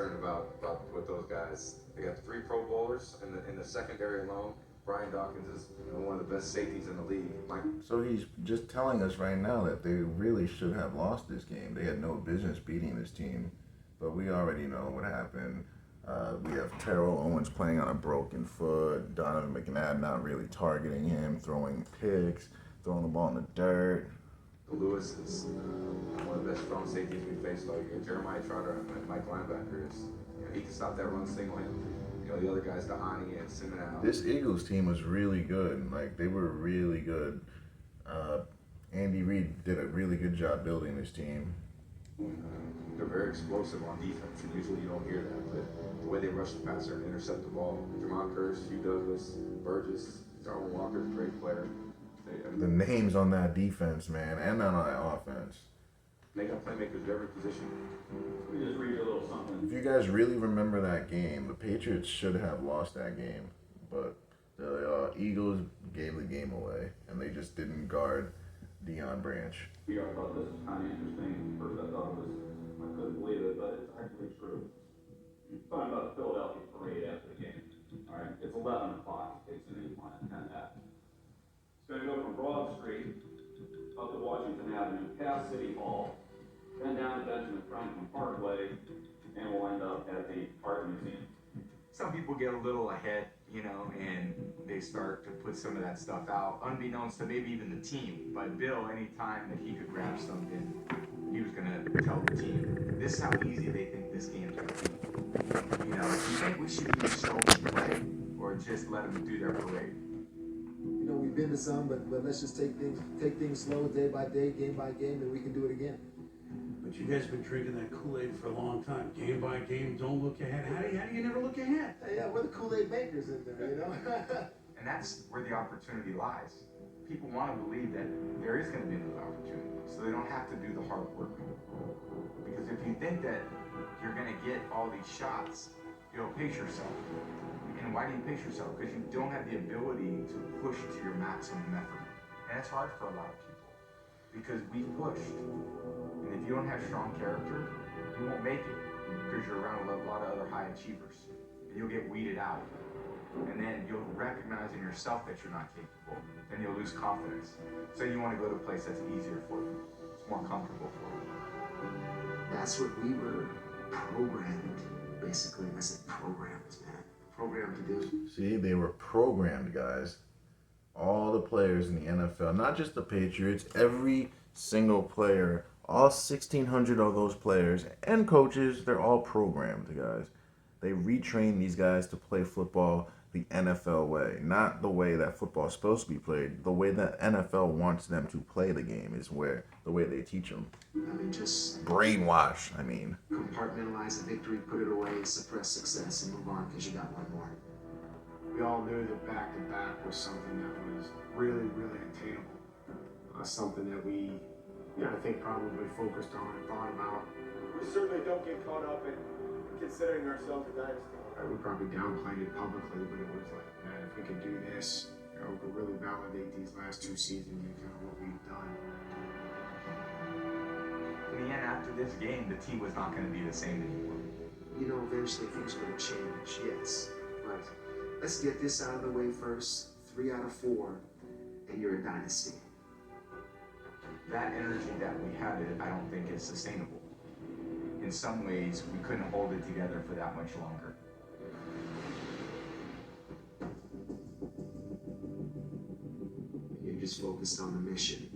concerned about with those guys. They got 3 Pro Bowlers in the secondary alone. Brian Dawkins is one of the best safeties in the league. So he's just telling us right now that they really should have lost this game. They had no business beating this team, but we already know what happened. We have Terrell Owens playing on a broken foot, Donovan McNabb not really targeting him, throwing picks, throwing the ball in the dirt. Lewis is one of the best strong safeties we faced all year. Jeremiah Trotter and Mike linebacker is, he can stop that run single handedly. The other guys, Dahani and Simonal. This Eagles team was really good. Like, they were really good. Andy Reid did a really good job building this team. They're very explosive on defense, and usually you don't hear that, but the way they rush the passer and intercept the ball, Jamon Curse, Hugh Douglas, Burgess, Darwin Walker, great player. The names on that defense, man, and on that offense. They got playmakers at every position. Let me just read you a little something. If you guys really remember that game, the Patriots should have lost that game, but the Eagles gave the game away, and they just didn't guard Deion Branch. I thought this was kind of interesting. First, I thought I couldn't believe it, but it's actually true. You're talking about the Philadelphia parade after the game. All right, it's 11 o'clock. It's an 8-10 at. It's going to go from Broad Street up to Washington Avenue, past City Hall, then down to Benjamin Franklin Parkway, and we'll end up at the Art Museum. Some people get a little ahead, and they start to put some of that stuff out, unbeknownst to maybe even the team. But Bill, anytime that he could grab something, he was going to tell the team, this is how easy they think this game's going to be. Do you think we should even show them play, or just let them do their parade? We've been to some, but let's just take things slow, day by day, game by game, and we can do it again. But you guys have been drinking that Kool-Aid for a long time. Game by game, don't look ahead. How do you never look ahead? Yeah, we're the Kool-Aid makers in there, And that's where the opportunity lies. People want to believe that there is going to be another opportunity, so they don't have to do the hard work. Because if you think that you're going to get all these shots, pace yourself. And why do you pace yourself? Because you don't have the ability to push to your maximum effort. And it's hard for a lot of people. Because we pushed. And if you don't have strong character, you won't make it. Because you're around a lot of other high achievers. And you'll get weeded out. And then you'll recognize in yourself that you're not capable. Then you'll lose confidence. So you want to go to a place that's easier for you. It's more comfortable for you. That's what we were programmed, basically. I said programmed, man. Programmed to do. See, they were programmed, guys. All the players in the NFL, not just the Patriots, every single player, all 1,600 of those players and coaches, they're all programmed, guys. They retrain these guys to play football the NFL way, not the way that football is supposed to be played. The way that NFL wants them to play the game is the way they teach them. Just brainwash. Compartmentalize the victory, put it away, suppress success, and move on because you got one more. We all knew that back-to-back was something that was really, really attainable. Something that we, I think probably focused on and thought about. We certainly don't get caught up in considering ourselves a dynasty. We probably downplayed it publicly, but it was like, man, if we could do this, we could really validate these last 2 seasons and kind of what we've done. In the end, after this game, the team was not going to be the same anymore. Eventually things are going to change, yes. But let's get this out of the way first. 3 out of 4, and you're a dynasty. That energy that we had, I don't think is sustainable. In some ways, we couldn't hold it together for that much longer. You're just focused on the mission.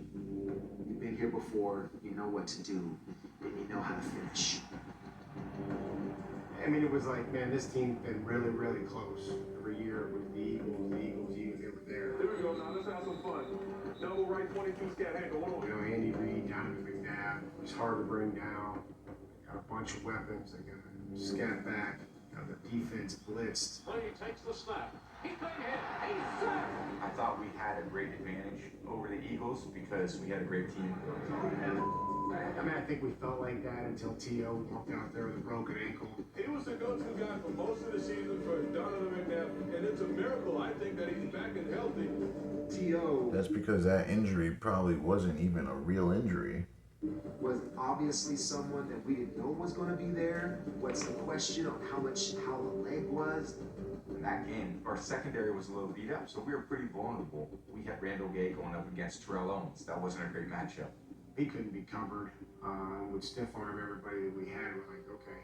You've been here before, you know what to do, and you know how to finish. It was like, man, this team's been really, really close. Every year it was the Eagles, they were there. There we go, now let's have some fun. Double right 22 scat, hey, go on. Andy Reid, Donovan McNabb, it's hard to bring down. Got a bunch of weapons, they got to scat back. The defense blitzed. Brady takes the snap. He's been hit. He's sacked. I thought we had a great advantage over the Eagles because we had a great team. I think we felt like that until T.O. walked out there with a broken ankle. He was the go-to guy for most of the season for Donovan McNabb, and it's a miracle, I think, that he's back and healthy. T.O. That's because that injury probably wasn't even a real injury. was obviously someone that we didn't know was going to be there. What's the question on how the leg was? In that game, our secondary was a little beat up, so we were pretty vulnerable. We had Randall Gay going up against Terrell Owens. That wasn't a great matchup. He couldn't be covered. Would stiff arm everybody that we had. We're like, okay,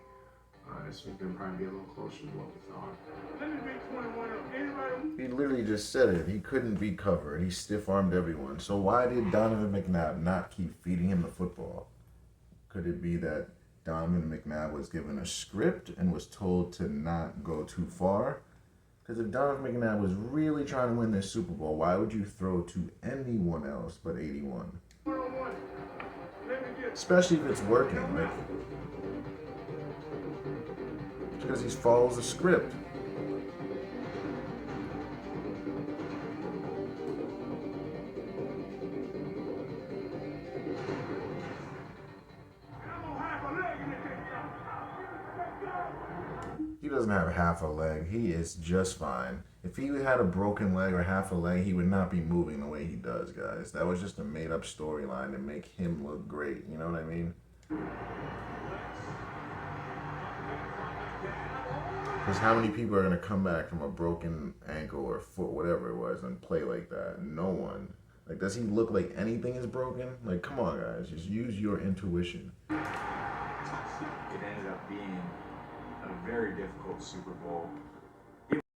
this was gonna probably be a little closer than what we thought. Let me make 21 of anybody. He literally just said it. He couldn't be covered. He stiff-armed everyone. So why did Donovan McNabb not keep feeding him the football? Could it be that Donovan McNabb was given a script and was told to not go too far? Because if Donovan McNabb was really trying to win this Super Bowl, why would you throw to anyone else but 81? Especially if it's working. Like, because he follows the script. He doesn't have half a leg. He is just fine. If he had a broken leg or half a leg, he would not be moving the way he does, guys. That was just a made-up storyline to make him look great. You know what I mean? Because how many people are going to come back from a broken ankle or foot, whatever it was, and play like that? No one. Like, does he look like anything is broken? Like, come on, guys. Just use your intuition. It ended up being a very difficult Super Bowl.